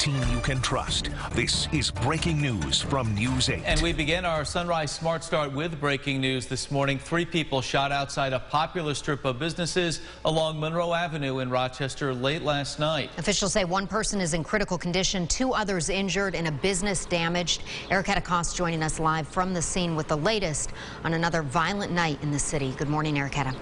team you can trust. This is breaking news from News 8. And we begin our Sunrise Smart Start with breaking news this morning. 3 people shot outside a popular strip of businesses along Monroe Avenue in Rochester late last night. Officials say 1 person is in critical condition, 2 others injured, and a business damaged. Erica Cost joining us live from the scene with the latest on another violent night in the city. Good morning, Erica.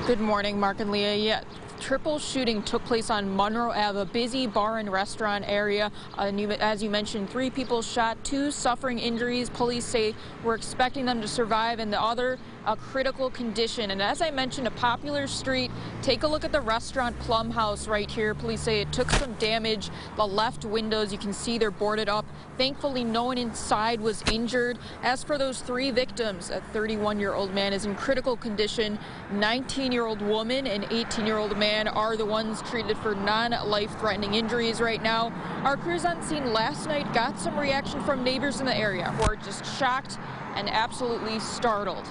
Good morning, Mark and Leah. Yeah, triple shooting took place on Monroe Ave, a busy bar and restaurant area. As you mentioned, 3 people shot, 2 suffering injuries. Police say we're expecting them to survive, and the other a critical condition. And as I mentioned, a popular street. Take a look at the restaurant Plum House right here. Police say it took some damage. The left windows, you can see they're boarded up. Thankfully, no one inside was injured. As for those 3 victims, a 31-year-old man is in critical condition. 19-year-old woman and 18-year-old man are the ones treated for non-life-threatening injuries right now. Our crews on scene last night got some reaction from neighbors in the area who are just shocked and absolutely startled.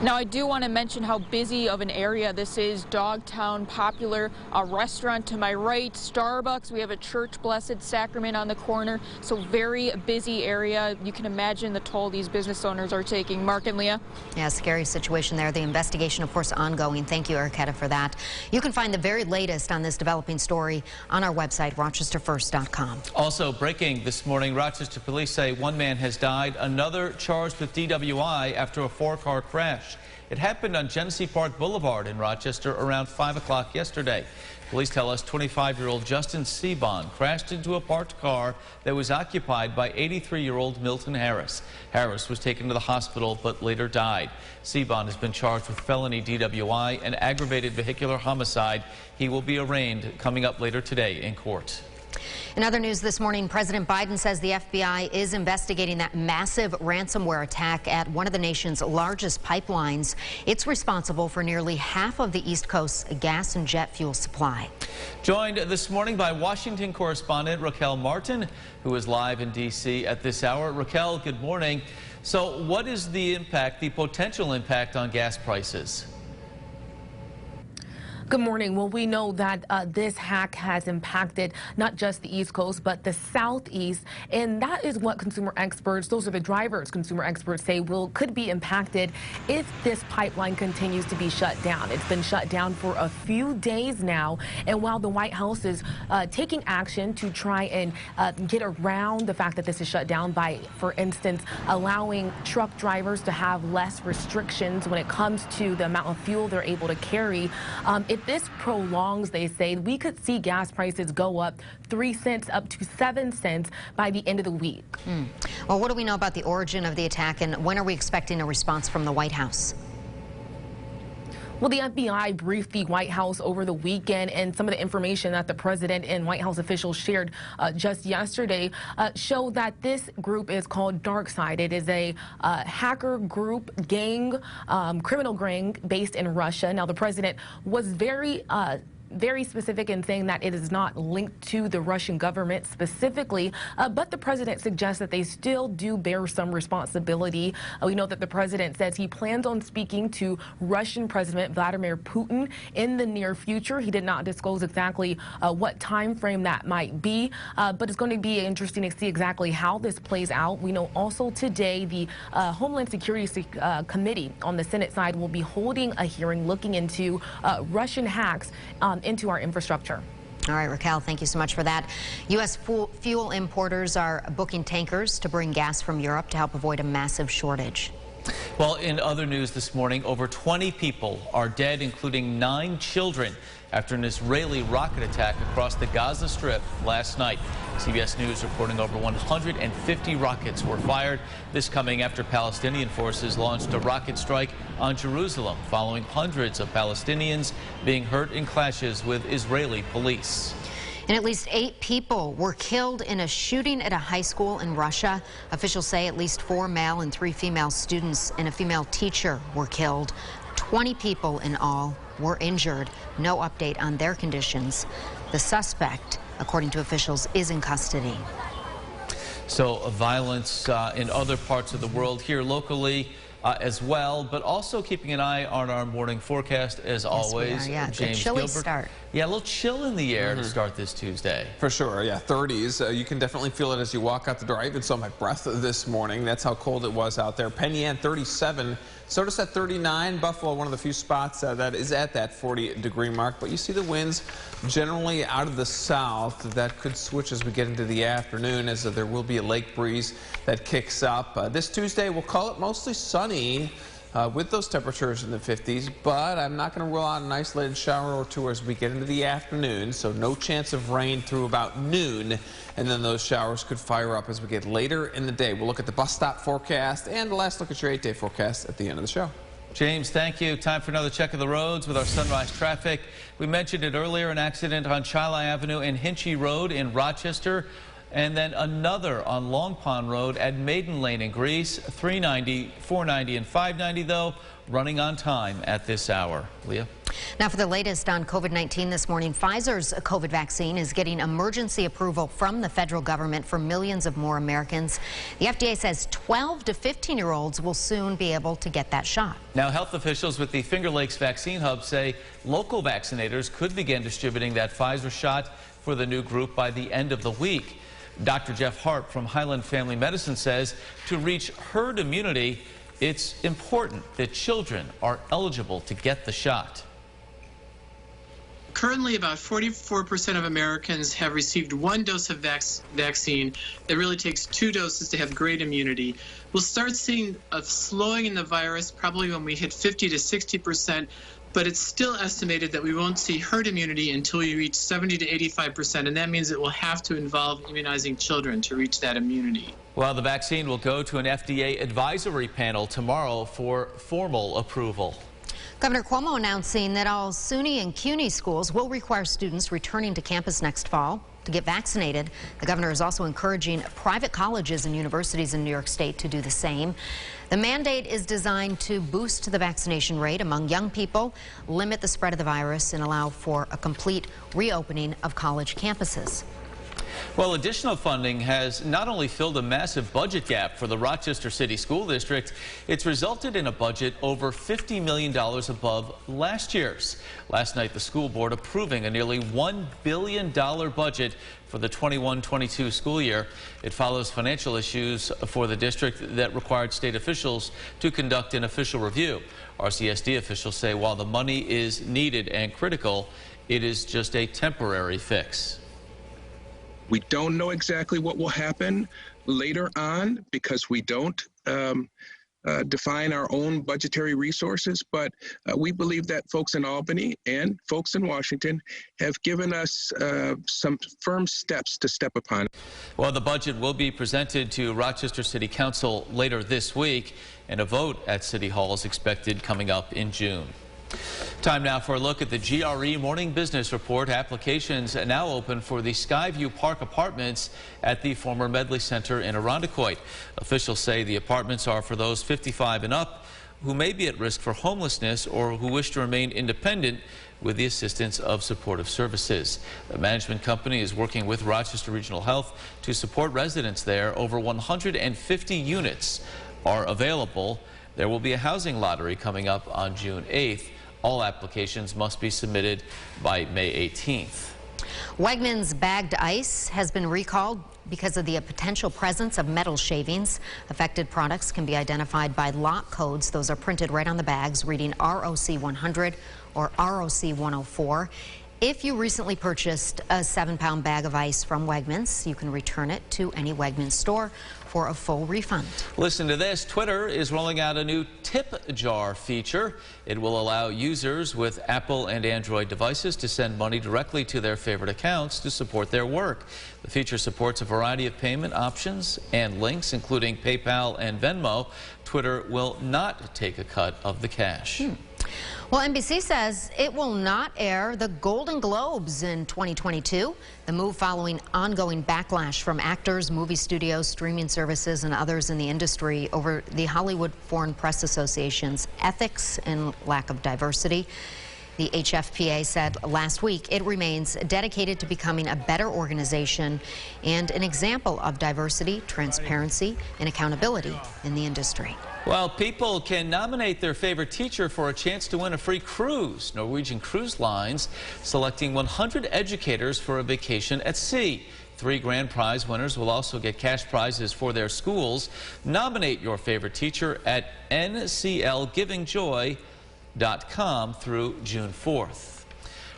Now, I do want to mention how busy of an area this is. Dogtown, popular, a restaurant to my right, Starbucks. We have a Church Blessed Sacrament on the corner. So very busy area. You can imagine the toll these business owners are taking. Mark and Leah. Yeah, scary situation there. The investigation, of course, ongoing. Thank you, Erica, for that. You can find the very latest on this developing story on our website, rochesterfirst.com. Also breaking this morning, Rochester police say 1 man has died, another charged with DWI after a 4-car crash. It happened on Genesee Park Boulevard in Rochester around 5 o'clock yesterday. Police tell us 25-year-old Justin Seabon crashed into a parked car that was occupied by 83-year-old Milton Harris. Harris was taken to the hospital but later died. Seabon has been charged with felony DWI and aggravated vehicular homicide. He will be arraigned coming up later today in court. In other news this morning, President Biden says the FBI is investigating that massive ransomware attack at one of the nation's largest pipelines. It's responsible for nearly half of the East Coast's gas and jet fuel supply. Joined this morning by Washington correspondent Raquel Martin, who is live in D.C. at this hour. Raquel, good morning. So what is the impact, the potential impact on gas prices? Good morning. Well, we know that this hack has impacted not just the East Coast, but the Southeast. And that is what consumer experts, those are the drivers consumer experts say could be impacted if this pipeline continues to be shut down. It's been shut down for a few days now. And while the White House is taking action to try and get around the fact that this is shut down by, for instance, allowing truck drivers to have less restrictions when it comes to the amount of fuel they're able to carry, if this prolongs, they say, we could see gas prices go up 3 cents up to 7 cents by the end of the week. Well, what do we know about the origin of the attack, and when are we expecting a response from the White House? Well, the FBI briefed the White House over the weekend, and some of the information that the president and White House officials shared just yesterday showed that this group is called DarkSide. It is a hacker group, gang, criminal gang based in Russia. Now, the president was very specific in saying that it is not linked to the Russian government specifically, but the president suggests that they still do bear some responsibility. We know that the president says he plans on speaking to Russian President Vladimir Putin in the near future. He did not disclose exactly what time frame that might be, but it's going to be interesting to see exactly how this plays out. We know also today the Homeland Security Committee on the Senate side will be holding a hearing looking into Russian hacks into our infrastructure. All right, Raquel, thank you so much for that. U.S. fuel importers are booking tankers to bring gas from Europe to help avoid a massive shortage. Well, in other news this morning, over 20 people are dead, including 9 children, after an Israeli rocket attack across the Gaza Strip last night. CBS News reporting over 150 rockets were fired. This coming after Palestinian forces launched a rocket strike on Jerusalem, following hundreds of Palestinians being hurt in clashes with Israeli police. And at least 8 people were killed in a shooting at a high school in Russia. Officials say at least 4 male and 3 female students and a female teacher were killed. 20 people in all were injured. No update on their conditions. The suspect, according to officials, is in custody. So violence in other parts of the world. Here locally, as well, but also keeping an eye on our morning forecast as always. Yeah, James chilly Gilbert. start. Yeah, a little chill in the air to start this Tuesday. For sure, yeah, 30s. You can definitely feel it as you walk out the door. I even saw my breath this morning. That's how cold it was out there. Penn Yan, 37. Sodus at 39. Buffalo, one of the few spots that is at that 40-degree mark. But you see the winds generally out of the south. That could switch as we get into the afternoon, as there will be a lake breeze that kicks up. This Tuesday, we'll call it mostly sunny. With those temperatures in the 50s, but I'm not going to rule out an isolated shower or two as we get into the afternoon, so no chance of rain through about noon, and then those showers could fire up as we get later in the day. We'll look at the bus stop forecast and the last look at your 8-day forecast at the end of the show. James, thank you. Time for another check of the roads with our sunrise traffic. We mentioned it earlier, an accident on Chila Avenue and Hinchy Road in Rochester. And then another on Long Pond Road at Maiden Lane in Greece. 390, 490, and 590, though, running on time at this hour. Leah? Now for the latest on COVID-19 this morning, Pfizer's COVID vaccine is getting emergency approval from the federal government for millions of more Americans. The FDA says 12 to 15-year-olds will soon be able to get that shot. Now, health officials with the Finger Lakes Vaccine Hub say local vaccinators could begin distributing that Pfizer shot for the new group by the end of the week. Dr. Jeff Hart from Highland Family Medicine says to reach herd immunity, it's important that children are eligible to get the shot. Currently, about 44% of Americans have received one dose of vaccine. It really takes 2 doses to have great immunity. We'll start seeing a slowing in the virus probably when we hit 50 to 60%. But it's still estimated that we won't see herd immunity until we reach 70 to 85%, and that means it will have to involve immunizing children to reach that immunity. Well, the vaccine will go to an FDA advisory panel tomorrow for formal approval. Governor Cuomo announcing that all SUNY and CUNY schools will require students returning to campus next fall to get vaccinated. The governor is also encouraging private colleges and universities in New York State to do the same. The mandate is designed to boost the vaccination rate among young people, limit the spread of the virus, and allow for a complete reopening of college campuses. Well, additional funding has not only filled a massive budget gap for the Rochester City School District, it's resulted in a budget over $50 million above last year's. Last night, the school board approving a nearly $1 billion budget for the 21-22 school year. It follows financial issues for the district that required state officials to conduct an official review. RCSD officials say while the money is needed and critical, it is just a temporary fix. We don't know exactly what will happen later on because we don't define our own budgetary resources, but we believe that folks in Albany and folks in Washington have given us some firm steps to step upon. Well, the budget will be presented to Rochester City Council later this week, and a vote at City Hall is expected coming up in June. Time now for a look at the GRE Morning Business Report. Applications now open for the Skyview Park Apartments at the former Medley Center in Irondequoit. Officials say the apartments are for those 55 and up who may be at risk for homelessness or who wish to remain independent with the assistance of supportive services. The management company is working with Rochester Regional Health to support residents there. Over 150 units are available. There will be a housing lottery coming up on June 8th. All applications must be submitted by May 18th. Wegmans bagged ice has been recalled because of the potential presence of metal shavings. Affected products can be identified by lot codes. Those are printed right on the bags, reading ROC 100 or ROC 104. If you recently purchased a 7-pound bag of ice from Wegmans, you can return it to any Wegmans store for a full refund. Listen to this. Twitter is rolling out a new tip jar feature. It will allow users with Apple and Android devices to send money directly to their favorite accounts to support their work. The feature supports a variety of payment options and links, including PayPal and Venmo. Twitter will not take a cut of the cash. Well, NBC says it will not air the Golden Globes in 2022. The move following ongoing backlash from actors, movie studios, streaming services, and others in the industry over the Hollywood Foreign Press Association's ethics and lack of diversity. The HFPA said last week it remains dedicated to becoming a better organization and an example of diversity, transparency, and accountability in the industry. Well, people can nominate their favorite teacher for a chance to win a free cruise. Norwegian Cruise Lines selecting 100 educators for a vacation at sea. 3 grand prize winners will also get cash prizes for their schools. Nominate your favorite teacher at nclgivingjoy.com through June 4th.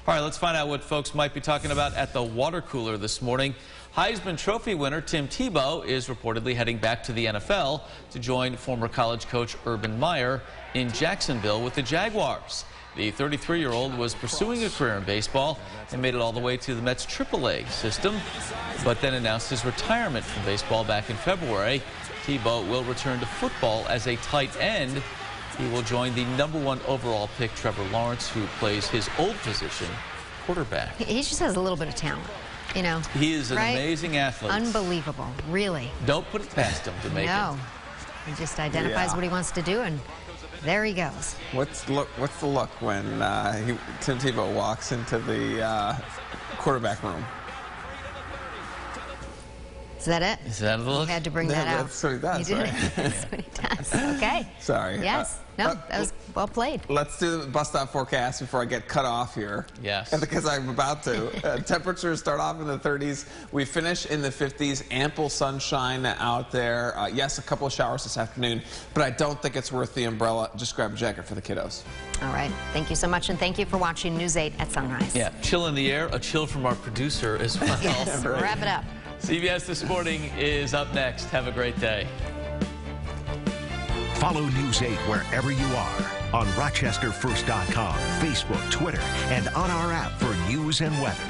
All right, let's find out what folks might be talking about at the water cooler this morning. Heisman Trophy winner Tim Tebow is reportedly heading back to the NFL to join former college coach Urban Meyer in Jacksonville with the Jaguars. The 33-year-old was pursuing a career in baseball and made it all the way to the Mets AAA system, but then announced his retirement from baseball back in February. Tebow will return to football as a tight end. He will join the #1 overall pick, Trevor Lawrence, who plays his old position, quarterback. He just has a little bit of talent, you know. He is an right? amazing athlete. Unbelievable, really. Don't put it past him to make it. No, he just identifies what he wants to do, and there he goes. What's the look when Tim Tebow walks into the quarterback room? Is that it? Is that the look? You had to bring that out. That's what he does, You did right? it. That's what he does. Okay. Sorry. Yes. No, that was well played. Let's do the bus stop forecast before I get cut off here. Yes. Because I'm about to. Temperatures start off in the 30s. We finish in the 50s. Ample sunshine out there. Yes, a couple of showers this afternoon, but I don't think it's worth the umbrella. Just grab a jacket for the kiddos. All right. Thank you so much, and thank you for watching News 8 at Sunrise. Yeah, chill in the air. A chill from our producer as well. Yes, wrap it up. CBS This Morning is up next. Have a great day. Follow News 8 wherever you are on RochesterFirst.com, Facebook, Twitter, and on our app for news and weather.